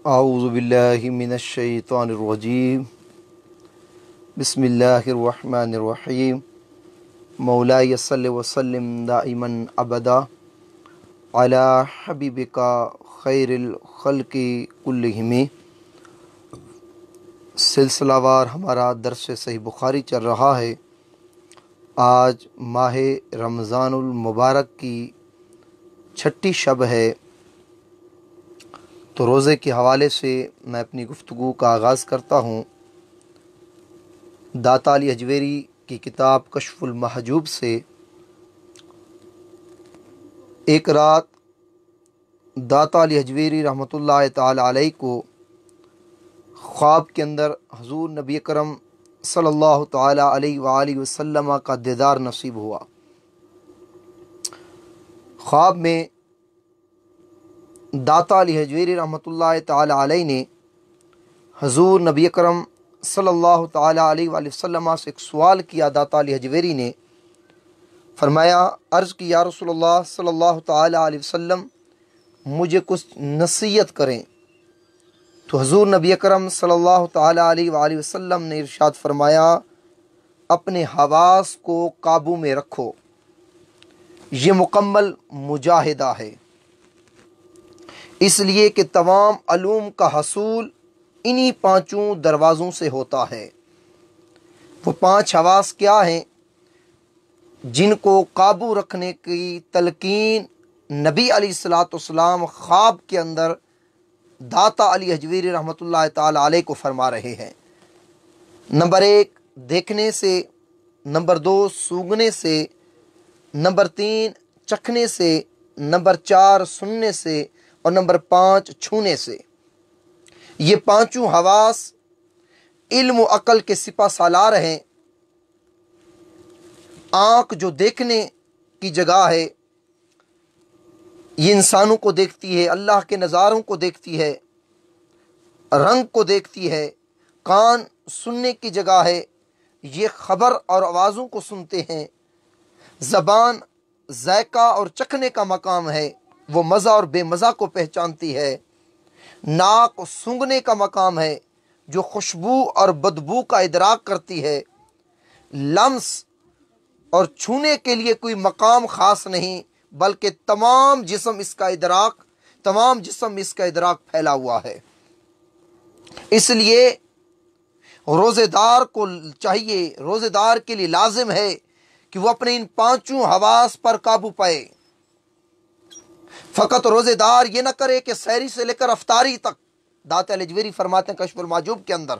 اعوذ باللہ من الشیطان الرجیم بسم اللہ الرحمن الرحیم مولاي صلی وسلم دائما ابدا علی حبیبک خیر الخلق کلہم۔ سلسلہ وار ہمارا درس صحیح بخاری چل رہا ہے۔ آج ماہ رمضان المبارک کی چھٹی شب ہے، تو روزے کے حوالے سے میں اپنی گفتگو کا آغاز کرتا ہوں۔ داتا علی حجویری کی کتاب کشف المحجوب سے ایک رات داتا علی حجویری رحمۃ اللہ تعالی علیہ کو خواب کے اندر حضور نبی کرم صلی اللہ تعالی علیہ وآلہ وسلم کا دیدار نصیب ہوا۔ خواب میں داتا علی حجویری رحمۃ اللہ تعالی علیہ نے حضور نبی کرم صلی اللہ تعالی علیہ وآلہ وسلم سے ایک سوال کیا۔ داتا علی حجویری نے فرمایا، عرض کی یا رسول اللہ صلی اللہ تعالی علیہ وسلم مجھے کچھ نصیحت کریں۔ تو حضور نبی کرم صلی اللہ تعالی علیہ وآلہ وسلم نے ارشاد فرمایا، اپنے حواس کو قابو میں رکھو، یہ مکمل مجاہدہ ہے، اس لیے کہ تمام علوم کا حصول انہی پانچوں دروازوں سے ہوتا ہے۔ وہ پانچ حواس کیا ہیں جن کو قابو رکھنے کی تلقین نبی علیہ الصلوۃ والسلام خواب کے اندر داتا علی حجویری رحمۃ اللہ تعالی علیہ کو فرما رہے ہیں۔ نمبر 1 دیکھنے سے، نمبر 2 سونگھنے سے، نمبر 3 چکھنے سے، نمبر 4 سننے سے، اور نمبر 5 چھونے سے۔ یہ پانچوں حواس علم و عقل کے سپہ سالار ہیں۔ آنکھ جو دیکھنے کی جگہ ہے، یہ انسانوں کو دیکھتی ہے، اللہ کے نظاروں کو دیکھتی ہے، رنگ کو دیکھتی ہے۔ کان سننے کی جگہ ہے، یہ خبر اور آوازوں کو سنتے ہیں۔ زبان ذائقہ اور چکھنے کا مقام ہے، وہ مزہ اور بے مزہ کو پہچانتی ہے۔ ناک سونگھنے کا مقام ہے، جو خوشبو اور بدبو کا ادراک کرتی ہے۔ لمس اور چھونے کے لیے کوئی مقام خاص نہیں، بلکہ تمام جسم اس کا ادراک پھیلا ہوا ہے۔ اس لیے روزے دار کو چاہیے، روزے دار کے لیے لازم ہے کہ وہ اپنے ان پانچوں حواس پر قابو پائے۔ فقط روزے دار یہ نہ کرے کہ سحری سے لے کر افطاری تک، داتا علی حجویری فرماتے ہیں کشف المحجوب کے اندر،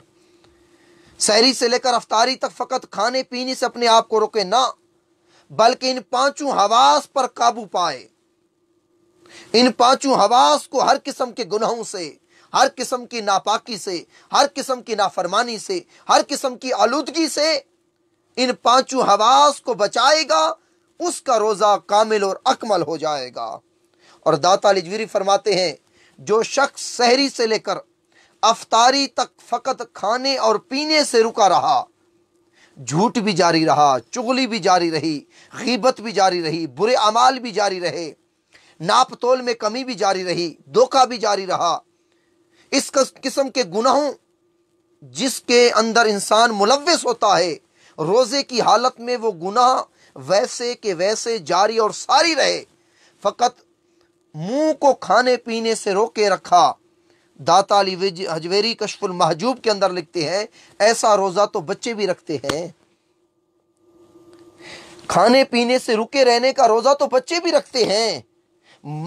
سحری سے لے کر افطاری تک فقط کھانے پینے سے اپنے آپ کو روکے، نہ، بلکہ ان پانچوں حواس پر قابو پائے۔ ان پانچوں حواس کو ہر قسم کے گناہوں سے، ہر قسم کی ناپاکی سے، ہر قسم کی نافرمانی سے، ہر قسم کی آلودگی سے ان پانچوں حواس کو بچائے گا، اس کا روزہ کامل اور اکمل ہو جائے گا۔ اور داتا علی حجویری فرماتے ہیں، جو شخص سحری سے لے کر افطاری تک فقط کھانے اور پینے سے رکا رہا، جھوٹ بھی جاری رہا، چغلی بھی جاری رہی، غیبت بھی جاری رہی، برے اعمال بھی جاری رہے، ناپ تول میں کمی بھی جاری رہی، دھوکہ بھی جاری رہا، اس قسم کے گناہوں جس کے اندر انسان ملوث ہوتا ہے، روزے کی حالت میں وہ گناہ ویسے کہ ویسے جاری اور ساری رہے، فقط منہ کو کھانے پینے سے روکے رکھا۔ داتا علی حجویری کشف المحجوب کے اندر لکھتے ہیں، ایسا روزہ تو بچے بھی رکھتے ہیں۔ کھانے پینے سے رکے رہنے کا روزہ تو بچے بھی رکھتے ہیں۔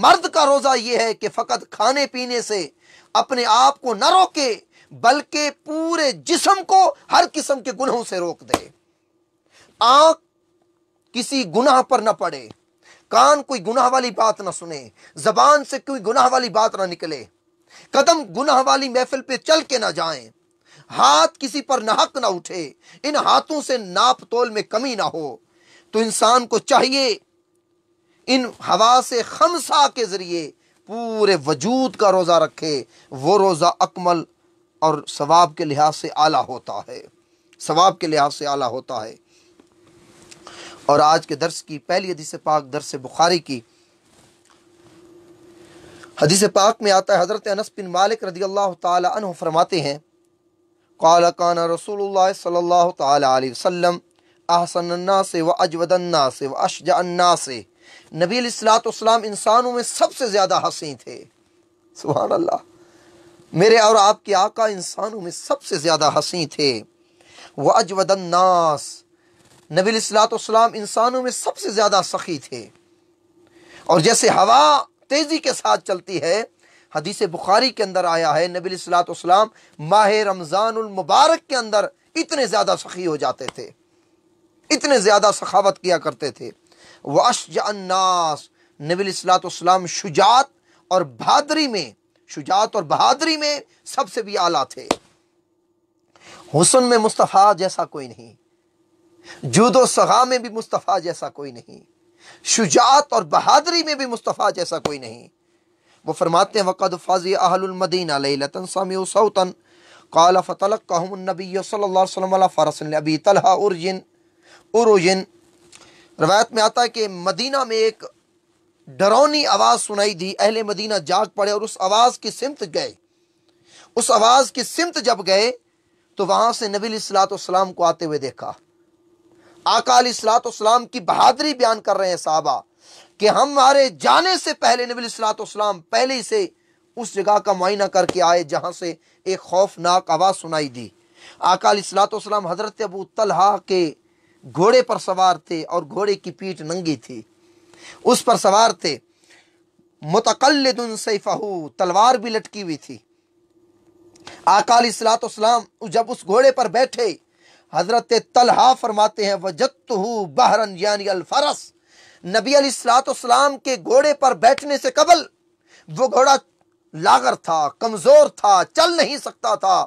مرد کا روزہ یہ ہے کہ فقط کھانے پینے سے اپنے آپ کو نہ روکے، بلکہ پورے جسم کو ہر قسم کے گناہوں سے روک دے۔ آنکھ کسی گناہ پر نہ پڑے، کان کوئی گناہ والی بات نہ سنے، زبان سے کوئی گناہ والی بات نہ نکلے، قدم گناہ والی محفل پہ چل کے نہ جائیں، ہاتھ کسی پر ناحق نہ اٹھے، ان ہاتھوں سے ناپ تول میں کمی نہ ہو۔ تو انسان کو چاہیے ان حواس خمسہ کے ذریعے پورے وجود کا روزہ رکھے، وہ روزہ اکمل اور ثواب کے لحاظ سے اعلیٰ ہوتا ہے، ثواب کے لحاظ سے اعلیٰ ہوتا ہے۔ اور آج کے درس کی پہلی حدیث پاک درس بخاری کی، حدیث پاک میں آتا ہے، حضرت انس بن مالک رضی اللہ تعالی عنہ فرماتے ہیں، قال کان رسول اللہ صلی اللہ تعالی علیہ وسلم احسن الناس و اجود الناس و اشجع الناس، نبی علیہ الصلوۃ والسلام انسانوں میں سب سے زیادہ حسین تھے۔ سبحان اللہ، میرے اور آپ کے آقا انسانوں میں سب سے زیادہ حسین تھے۔ و اجود الناس، نبی علیہ الصلوۃ والسلام انسانوں میں سب سے زیادہ سخی تھے۔ اور جیسے ہوا تیزی کے ساتھ چلتی ہے، حدیث بخاری کے اندر آیا ہے نبی علیہ الصلوۃ والسلام ماہ رمضان المبارک کے اندر اتنے زیادہ سخی ہو جاتے تھے، اتنے زیادہ سخاوت کیا کرتے تھے۔ واشجع الناس، نبی علیہ الصلوۃ والسلام شجاعت اور بہادری میں سب سے بھی اعلیٰ تھے۔ حسن میں مصطفیٰ جیسا کوئی نہیں، جود و سخا میں بھی مصطفیٰ جیسا کوئی نہیں، شجاعت اور بہادری میں بھی مصطفیٰ جیسا کوئی نہیں۔ وہ فرماتے ہیں وقد فازی اہل المدینہ لیلۃ سمعوا صوتا قال فتلقاهم النبی صلی اللہ علیہ وسلم علی فرس لابی طلحہ ارجن۔ روایت میں آتا ہے کہ مدینہ میں ایک ڈرونی آواز سنائی دی، اہل مدینہ جاگ پڑے اور اس آواز کی سمت گئے۔ اس آواز کی سمت جب گئے تو وہاں سے نبی علیہ الصلوۃ والسلام کو آتے ہوئے دیکھا۔ آقا علیہ الصلوۃ والسلام کی بہادری بیان کر رہے ہیں صحابہ کہ ہمارے جانے سے پہلے نبی علیہ الصلوۃ والسلام پہلے ہی سے اس جگہ کا معائنہ کر کے آئے جہاں سے ایک خوفناک آواز سنائی دی۔ آقا علیہ الصلوۃ والسلام حضرت ابو طلحہ کے گھوڑے پر سوار تھے اور گھوڑے کی پیٹھ ننگی تھی، اس پر سوار تھے۔ متقلد سیفہ، تلوار بھی لٹکی ہوئی تھی۔ آقا علیہ الصلوۃ والسلام جب اس گھوڑے پر بیٹھے، حضرت طلحہ فرماتے ہیں وجدتہ بحرن یعنی الفرس، نبی علیہ الصلوۃ والسلام کے گھوڑے پر بیٹھنے سے قبل وہ گھوڑا لاغر تھا، کمزور تھا، چل نہیں سکتا تھا،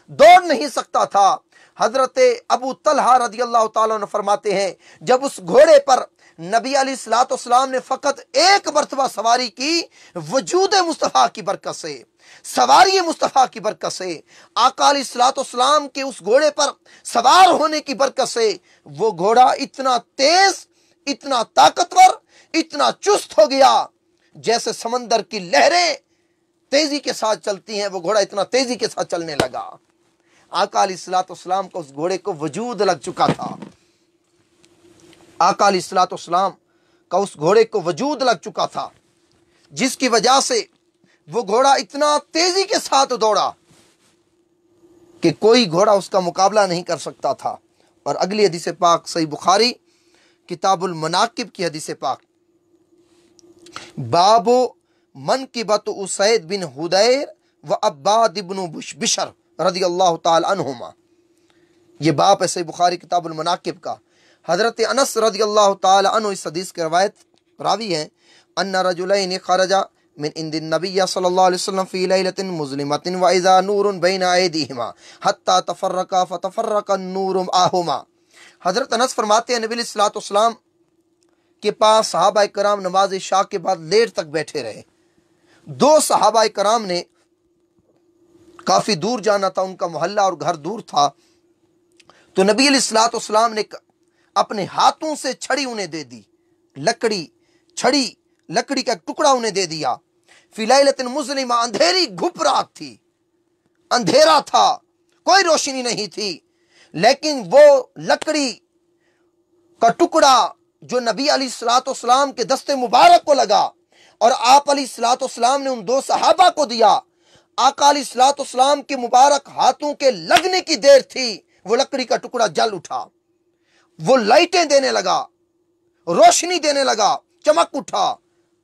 دوڑ نہیں سکتا تھا۔ حضرت ابو طلحہ رضی اللہ تعالیٰ عنہ فرماتے ہیں جب اس گھوڑے پر نبی علیہ الصلوۃ والسلام نے فقط ایک مرتبہ سواری کی، وجود مصطفیٰ کی برکت سے، سواری مصطفیٰ کی برکت سے، آقا علیہ الصلوۃ والسلام کے اس گھوڑے پر سوار ہونے کی برکت سے وہ گھوڑا اتنا تیز، اتنا طاقتور، اتنا چست ہو گیا جیسے سمندر کی لہریں تیزی کے ساتھ چلتی ہیں، وہ گھوڑا اتنا تیزی کے ساتھ چلنے لگا۔ آقا علیہ الصلوۃ والسلام کو اس گھوڑے کو وجود لگ چکا تھا، آقا علیہ الصلوۃ والسلام کا اس گھوڑے کو وجود لگ چکا تھا، جس کی وجہ سے وہ گھوڑا اتنا تیزی کے ساتھ دوڑا کہ کوئی گھوڑا اس کا مقابلہ نہیں کر سکتا تھا۔ اور اگلی حدیث پاک صحیح بخاری کتاب المناقب کی حدیث پاک، باب منقبۃ اسید بن حدیر و عباد بن بشر رضی اللہ تعالی عنہما، یہ باب ہے صحیح بخاری کتاب المناقب کا۔ حضرت انس رضی اللہ تعالی عنہ اس حدیث کے روایت راوی ہیں، ان رجلین خرجا من عند النبی صلی اللہ علیہ وسلم فی لیلۃ مظلمۃ واذا نور بین ایدیہما حتی تفرقا فتفرق النور معہما۔ حضرت انس فرماتے ہیں نبی علیہ الصلوۃ والسلام کے پاس صحابہ کرام نماز عشاء کے بعد دیر تک بیٹھے رہے۔ دو صحابہ کرام نے کافی دور جانا تھا، ان کا محلہ اور گھر دور تھا، تو نبی علیہ الصلوۃ والسلام نے اپنے ہاتھوں سے چھڑی انہیں دے دی، لکڑی کا ٹکڑا انہیں دے دیا۔ فی لیلۃ مظلمہ، اندھیری گھپ رات تھی، اندھیرا تھا، کوئی روشنی نہیں تھی، لیکن وہ لکڑی کا ٹکڑا جو نبی علیہ الصلوۃ والسلام کے دست مبارک کو لگا اور آپ علیہ الصلوۃ والسلام نے ان دو صحابہ کو دیا، آقا علیہ الصلوۃ والسلام کے مبارک ہاتھوں کے لگنے کی دیر تھی، وہ لکڑی کا ٹکڑا جل اٹھا، وہ لائٹیں دینے لگا، روشنی دینے لگا، چمک اٹھا،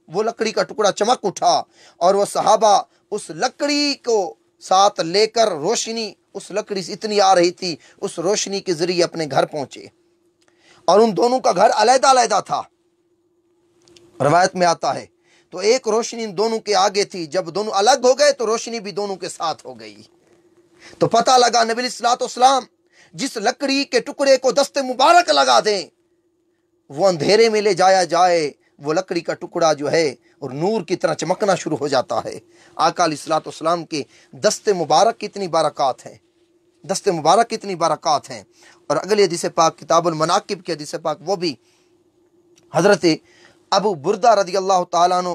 وہ لکڑی کا ٹکڑا چمک اٹھا، اور وہ صحابہ اس لکڑی کو ساتھ لے کر، روشنی اس لکڑی سے اتنی آ رہی تھی، اس روشنی کے ذریعے اپنے گھر پہنچے، اور ان دونوں کا گھر علیحدہ علیحدہ تھا۔ روایت میں آتا ہے تو ایک روشنی ان دونوں کے آگے تھی، جب دونوں الگ ہو گئے تو روشنی بھی دونوں کے ساتھ ہو گئی، تو پتہ لگا نبی علیہ الصلوۃ والسلام جس لکڑی کے ٹکڑے کو دست مبارک لگا دیں، وہ اندھیرے میں لے جایا جائے، وہ لکڑی کا ٹکڑا جو ہے اور نور کی طرح چمکنا شروع ہو جاتا ہے۔ آقا علیہ الصلوۃ والسلام کے دست مبارک کتنی برکات ہیں، دست مبارک کتنی برکات ہیں۔ اور اگلی حدیث پاک کتاب المناقب کی حدیث پاک، وہ بھی حضرت ابو بردہ رضی اللہ تعالیٰ عنہ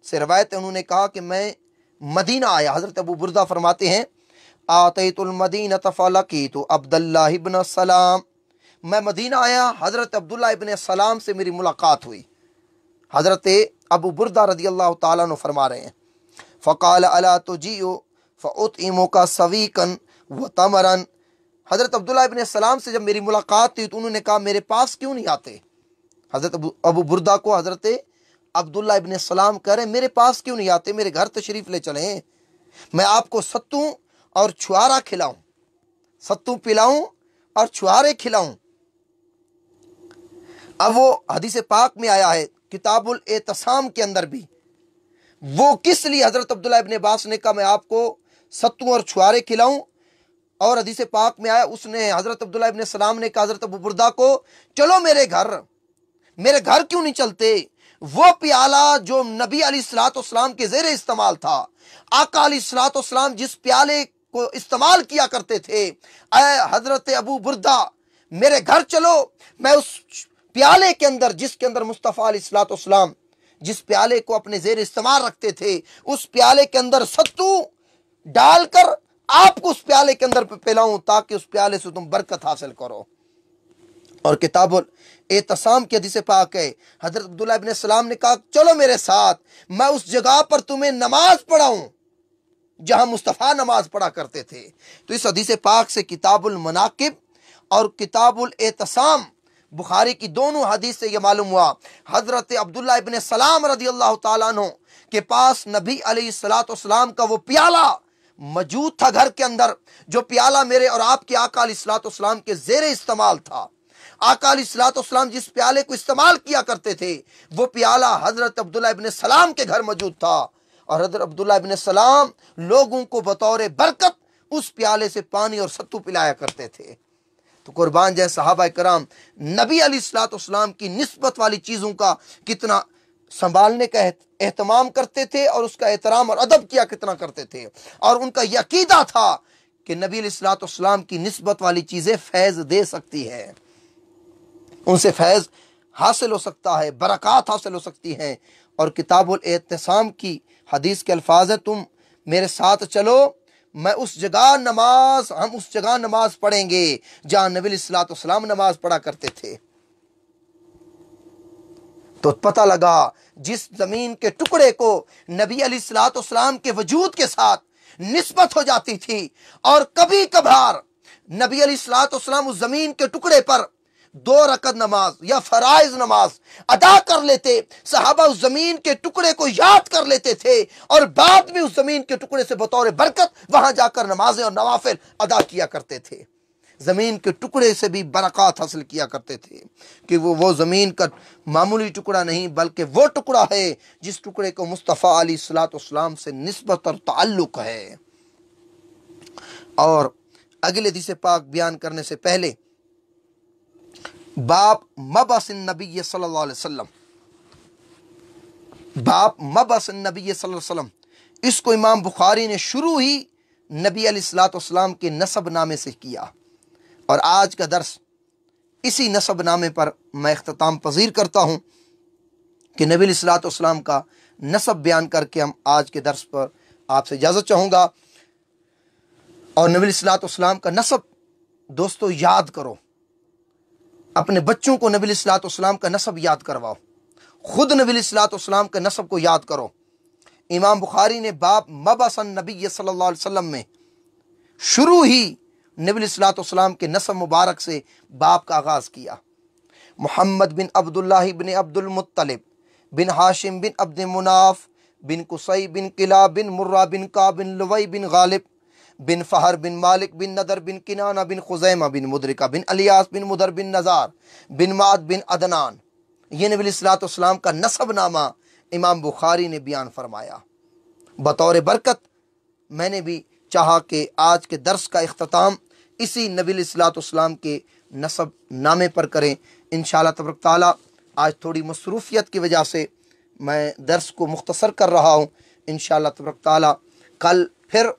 سے روایت ہے، انہوں نے کہا کہ میں مدینہ آیا۔ حضرت ابو بردہ فرماتے ہیں آتیت المدینۃ فلقیت عبداللہ ابن سلام، میں مدینہ آیا، حضرت عبداللہ ابن سلام سے میری ملاقات ہوئی۔ حضرت ابو بردہ رضی اللہ تعالیٰ عنہ فرما رہے ہیں فقال الا تجیء فاطعمک سویکا وتمرا، حضرت عبداللہ ابن سلام سے جب میری ملاقات تھی تو انہوں نے کہا میرے پاس کیوں نہیں آتے؟ حضرت ابو بردہ کو حضرت عبداللہ ابن سلام کہہ رہے ہیں میرے پاس کیوں نہیں آتے، میرے گھر تشریف لے چلیں، میں آپ کو ستو اور چھوارا کھلاؤں، ستو پلاؤں اور چھوارے کھلاؤں۔ اب وہ حدیث پاک میں آیا ہے کتاب الاعتصام کے اندر بھی، وہ کس لیے حضرت عبداللہ ابن عباس نے کہا میں آپ کو ستو اور چھوارے کھلاؤں، اور حدیث پاک میں آیا اس نے حضرت عبداللہ ابن سلام نے کہا حضرت ابو بردہ کو چلو میرے گھر کیوں نہیں چلتے؟ وہ پیالہ جو نبی علیہ الصلوۃ والسلام کے زیر استعمال تھا، آقا علیہ الصلوۃ والسلام جس پیالے کو استعمال کیا کرتے تھے، اے حضرت ابو بردہ میرے گھر چلو، میں اس پیالے کے اندر جس کے اندر مصطفیٰ علیہ الصلوۃ والسلام جس پیالے کو اپنے زیر استعمال رکھتے تھے، اس پیالے کے اندر ستو ڈال کر آپ کو اس پیالے کے اندر پلاؤں تاکہ اس پیالے سے تم برکت حاصل کرو۔ اور کتاب الاعتصام کی حدیث پاک ہے حضرت عبداللہ ابن السلام نے کہا چلو میرے ساتھ، میں اس جگہ پر تمہیں نماز پڑھاؤں جہاں مصطفیٰ نماز پڑھا کرتے تھے۔ تو اس حدیث پاک سے کتاب المناقب اور کتاب الاعتصام بخاری کی دونوں حدیث سے یہ معلوم ہوا حضرت عبداللہ ابن سلام رضی اللہ تعالیٰ عنہ کے پاس نبی علیہ الصلوۃ والسلام کا وہ پیالہ موجود تھا گھر کے اندر، جو پیالہ میرے اور آپ کے آقا علیہ الصلوۃ والسلام کے زیر استعمال تھا۔ آقا علیہ الصلوۃ والسلام جس پیالے کو استعمال کیا کرتے تھے وہ پیالہ حضرت عبداللہ ابن سلام کے گھر موجود تھا، اور حضرت عبداللہ ابن سلام لوگوں کو بطور برکت اس پیالے سے پانی اور ستو پلایا کرتے تھے۔ تو قربان جائے صحابہ کرام نبی علیہ الصلوۃ والسلام کی نسبت والی چیزوں کا کتنا سنبھالنے کا اہتمام کرتے تھے، اور اس کا احترام اور ادب کیا کتنا کرتے تھے، اور ان کا یہ عقیدہ تھا کہ نبی علیہ الصلوۃ والسلام کی نسبت والی چیزیں فیض دے سکتی ہے، ان سے فیض حاصل ہو سکتا ہے، برکات حاصل ہو سکتی ہیں۔ اور کتاب الاعتصام کی حدیث کے الفاظ ہے تم میرے ساتھ چلو، ہم اس جگہ نماز پڑھیں گے جہاں نبی علیہ الصلوۃ والسلام نماز پڑھا کرتے تھے۔ تو پتہ لگا جس زمین کے ٹکڑے کو نبی علیہ الصلوۃ والسلام کے وجود کے ساتھ نسبت ہو جاتی تھی، اور کبھی کبھار نبی علیہ الصلوۃ والسلام اس زمین کے ٹکڑے پر 2 رکعت نماز یا فرائض نماز ادا کر لیتے، صحابہ اس زمین کے ٹکڑے کو یاد کر لیتے تھے، اور بعد میں اس زمین کے ٹکڑے سے بطور برکت وہاں جا کر نمازیں اور نوافل ادا کیا کرتے تھے، زمین کے ٹکڑے سے بھی برکات حاصل کیا کرتے تھے، کہ وہ زمین کا معمولی ٹکڑا نہیں بلکہ وہ ٹکڑا ہے جس ٹکڑے کو مصطفیٰ علیہ الصلوۃ والسلام سے نسبت اور تعلق ہے۔ اور اگلے حدیث پاک بیان کرنے سے پہلے باب مبعث النبی صلی اللہ علیہ وسلم، باب مبعث النبی صلی اللہ علیہ وسلم، اس کو امام بخاری نے شروع ہی نبی علیہ الصلوۃ والسلام کے نسب نامے سے کیا، اور آج کا درس اسی نسب نامے پر میں اختتام پذیر کرتا ہوں کہ نبی علیہ الصلوۃ والسلام کا نسب بیان کر کے ہم آج کے درس پر آپ سے اجازت چاہوں گا۔ اور نبی علیہ الصلوۃ والسلام کا نسب دوستو یاد کرو، اپنے بچوں کو نبی علیہ الصلوۃ والسلام کا نسب یاد کرواؤ، خود نبی علیہ الصلوۃ والسلام کا نسب کو یاد کرو۔ امام بخاری نے باب مبعث النبی صلی اللہ علیہ وسلم میں شروع ہی نبی علیہ الصلوۃ والسلام کے نسب مبارک سے باب کا آغاز کیا۔ محمد بن عبداللہ بن عبد المطلب بن ہاشم بن عبد مناف بن قصی بن کلاب بن مرہ بن کعب بن لوی بن غالب بن فہر بن مالک بن نضر بن کنانہ بن خزیمہ بن مدرکہ بن الیاس بن مدر بن نزار بن معد بن عدنان، یہ نبی علیہ الصلوۃ والسلام کا نسب نامہ امام بخاری نے بیان فرمایا۔ بطور برکت میں نے بھی چاہا کہ آج کے درس کا اختتام اسی نبی علیہ الصلوۃ والسلام کے نسب نامے پر کریں۔ انشاءاللہ تبارک تعالیٰ آج تھوڑی مصروفیت کی وجہ سے میں درس کو مختصر کر رہا ہوں، انشاءاللہ تبارک تعالیٰ کل پھر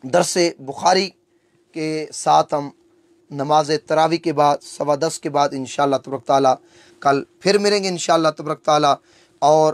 درس بخاری کے ساتھ ہم نماز تراویح کے بعد 10:15 کے بعد انشاءاللہ تبارک تعالیٰ کل پھر ملیں گے انشاءاللہ تبارک تعالیٰ، اور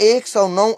109